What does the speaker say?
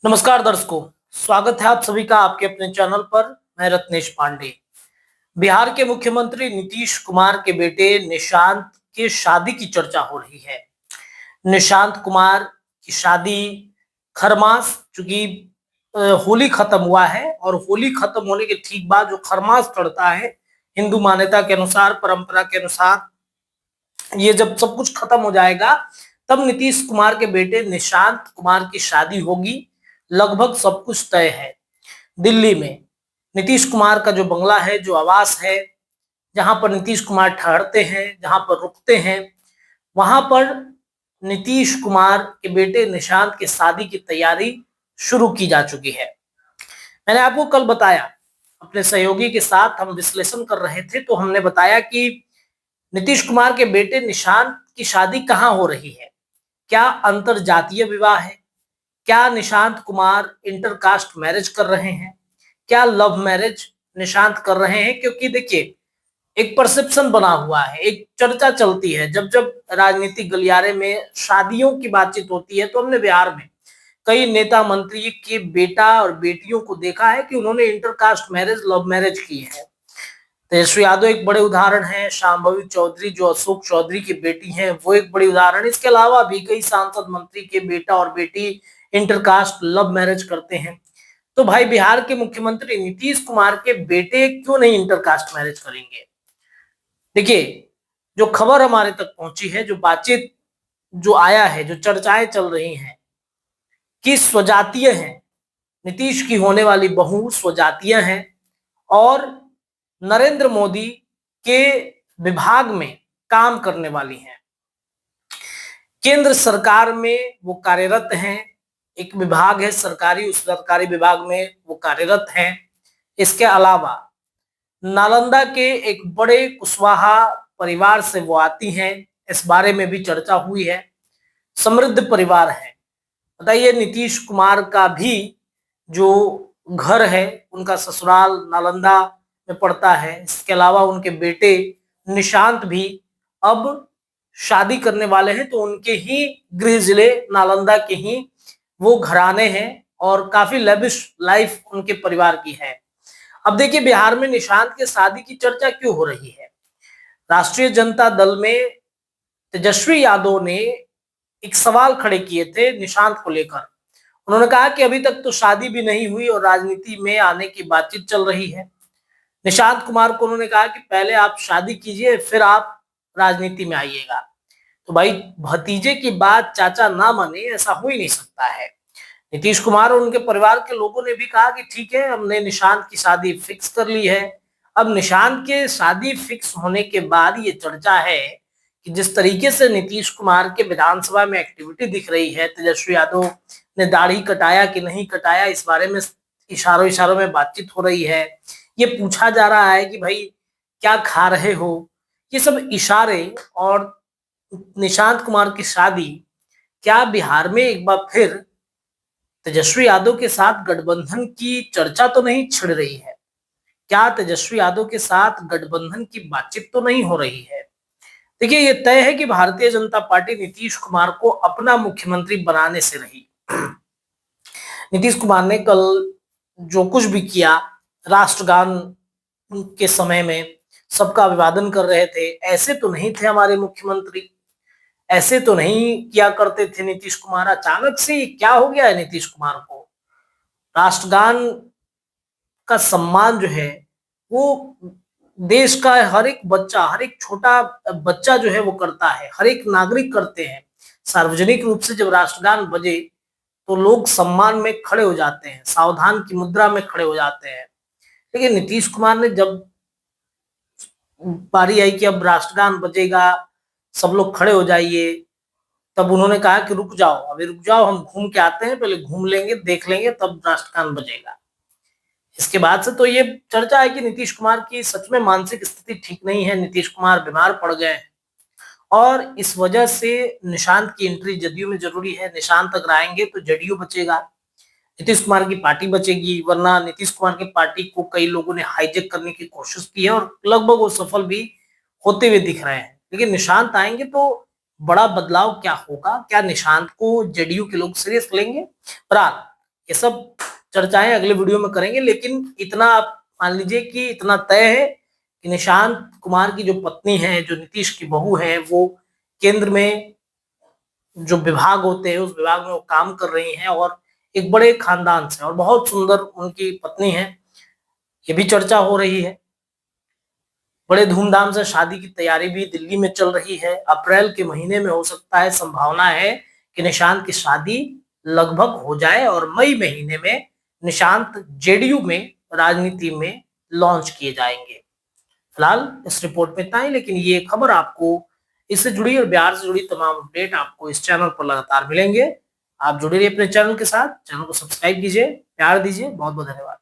नमस्कार दर्शकों, स्वागत है आप सभी का आपके अपने चैनल पर। मैं रत्नेश पांडे। बिहार के मुख्यमंत्री नीतीश कुमार के बेटे निशांत के शादी की चर्चा हो रही है। निशांत कुमार की शादी खरमास, चूंकि होली खत्म हुआ है और होली खत्म होने के ठीक बाद जो खरमास चढ़ता है, हिंदू मान्यता के अनुसार, परंपरा के अनुसार, ये जब सब कुछ खत्म हो जाएगा तब नीतीश कुमार के बेटे निशांत कुमार की शादी होगी। लगभग सब कुछ तय है। दिल्ली में नीतीश कुमार का जो बंगला है, जो आवास है, जहां पर नीतीश कुमार ठहरते हैं, जहां पर रुकते हैं, वहां पर नीतीश कुमार के बेटे निशांत की शादी की तैयारी शुरू की जा चुकी है। मैंने आपको कल बताया, अपने सहयोगी के साथ हम विश्लेषण कर रहे थे तो हमने बताया कि नीतीश कुमार के बेटे निशांत की शादी कहां हो रही है। क्या अंतर जातीय विवाह है? क्या निशांत कुमार इंटरकास्ट मैरिज कर रहे हैं? क्या लव मैरिज निशांत कर रहे हैं? क्योंकि देखिए, एक परसेप्शन बना हुआ है, एक चर्चा चलती है। जब जब राजनीतिक गलियारे में शादियों की बातचीत होती है तो हमने बिहार में कई नेता मंत्री के बेटा और बेटियों को देखा है कि उन्होंने इंटरकास्ट मैरिज, लव मैरिज की है। तेजस्वी यादव एक बड़े उदाहरण है। शांभवी चौधरी जो अशोक चौधरी की बेटी हैं, वो एक बड़ी उदाहरण। इसके अलावा भी कई सांसद मंत्री के बेटा और बेटी इंटरकास्ट लव मैरिज करते हैं। तो भाई, बिहार के मुख्यमंत्री नीतीश कुमार के बेटे क्यों नहीं इंटरकास्ट मैरिज करेंगे? देखिए, जो खबर हमारे तक पहुंची है, जो बातचीत जो आया है, जो चर्चाएं चल रही हैं कि स्वजातीय हैं, नीतीश की होने वाली बहू स्वजातीय हैं और नरेंद्र मोदी के विभाग में काम करने वाली हैं। केंद्र सरकार में वो कार्यरत हैं। एक विभाग है सरकारी, उस सरकारी विभाग में वो कार्यरत हैं। इसके अलावा नालंदा के एक बड़े कुशवाहा परिवार से वो आती हैं। इस बारे में भी चर्चा हुई है। समृद्ध परिवार है। बताइए, नीतीश कुमार का भी जो घर है, उनका ससुराल नालंदा में पड़ता है। इसके अलावा उनके बेटे निशांत भी अब शादी करने वाले हैं, तो उनके ही गृह जिले नालंदा के ही वो घराने हैं और काफी लेविश लाइफ उनके परिवार की है। अब देखिए, बिहार में निशांत के शादी की चर्चा क्यों हो रही है। राष्ट्रीय जनता दल में तेजस्वी यादव ने एक सवाल खड़े किए थे निशांत को लेकर। उन्होंने कहा कि अभी तक तो शादी भी नहीं हुई और राजनीति में आने की बातचीत चल रही है। निशांत कुमार को उन्होंने कहा कि पहले आप शादी कीजिए, फिर आप राजनीति में आइएगा। तो भाई, भतीजे की बात चाचा ना माने, ऐसा हो ही नहीं सकता है। नीतीश कुमार और उनके परिवार के लोगों ने भी कहा कि ठीक है, हमने निशांत की शादी फिक्स कर ली है। अब निशांत के शादी फिक्स होने के बाद ये चर्चा है कि जिस तरीके से नीतीश कुमार के विधानसभा में एक्टिविटी दिख रही है, तेजस्वी यादव ने दाढ़ी कटाया कि नहीं कटाया, इस बारे में इशारों इशारों में बातचीत हो रही है। ये पूछा जा रहा है कि भाई क्या खा रहे हो। ये सब इशारे और निशांत कुमार की शादी क्या बिहार में एक बार फिर तेजस्वी यादव के साथ गठबंधन की चर्चा तो नहीं छिड़ रही है? क्या तेजस्वी यादव के साथ गठबंधन की बातचीत तो नहीं हो रही है? देखिए, ये तय है कि भारतीय जनता पार्टी नीतीश कुमार को अपना मुख्यमंत्री बनाने से रही। नीतीश कुमार ने कल जो कुछ भी किया, राष्ट्रगान के समय में सबका अभिवादन कर रहे थे। ऐसे तो नहीं थे हमारे मुख्यमंत्री, ऐसे तो नहीं किया करते थे नीतीश कुमार। अचानक से क्या हो गया है नीतीश कुमार को? राष्ट्रगान का सम्मान जो है वो देश का हर एक बच्चा, हर एक छोटा बच्चा जो है वो करता है, हर एक नागरिक करते हैं। सार्वजनिक रूप से जब राष्ट्रगान बजे तो लोग सम्मान में खड़े हो जाते हैं, सावधान की मुद्रा में खड़े हो जाते हैं। लेकिन नीतीश कुमार ने जब बारी आई कि अब राष्ट्रगान बजेगा, सब लोग खड़े हो जाइए, तब उन्होंने कहा कि रुक जाओ, अभी रुक जाओ, हम घूम के आते हैं, पहले घूम लेंगे, देख लेंगे, तब राष्ट्रगान बजेगा। इसके बाद से तो ये चर्चा है कि नीतीश कुमार की सच में मानसिक स्थिति ठीक नहीं है। नीतीश कुमार बीमार पड़ गए हैं और इस वजह से निशांत की एंट्री जदयू में जरूरी है। निशांत अगर आएंगे तो जदयू बचेगा, नीतीश कुमार की पार्टी बचेगी। वरना नीतीश कुमार की पार्टी को कई लोगों ने हाईजेक करने की कोशिश की है और लगभग वो सफल भी होते हुए दिख रहे हैं। लेकिन निशांत आएंगे तो बड़ा बदलाव क्या होगा? क्या निशांत को जेडीयू के लोग सीरियस लेंगे? बहरहाल, ये सब चर्चाएं अगले वीडियो में करेंगे, लेकिन इतना आप मान लीजिए कि इतना तय है कि निशांत कुमार की जो पत्नी है, जो नीतीश की बहू है, वो केंद्र में जो विभाग होते हैं उस विभाग में वो काम कर रही हैं और एक बड़े खानदान से, और बहुत सुंदर उनकी पत्नी है, ये भी चर्चा हो रही है। बड़े धूमधाम से शादी की तैयारी भी दिल्ली में चल रही है। अप्रैल के महीने में हो सकता है, संभावना है कि निशांत की शादी लगभग हो जाए और मई महीने में निशांत जेडीयू में राजनीति में लॉन्च किए जाएंगे। फिलहाल इस रिपोर्ट में इतना ही, लेकिन ये खबर आपको इससे जुड़ी और बिहार से जुड़ी तमाम अपडेट आपको इस चैनल पर लगातार मिलेंगे। आप जुड़े रहिए अपने चैनल के साथ, चैनल को सब्सक्राइब कीजिए, प्यार दीजिए। बहुत बहुत धन्यवाद।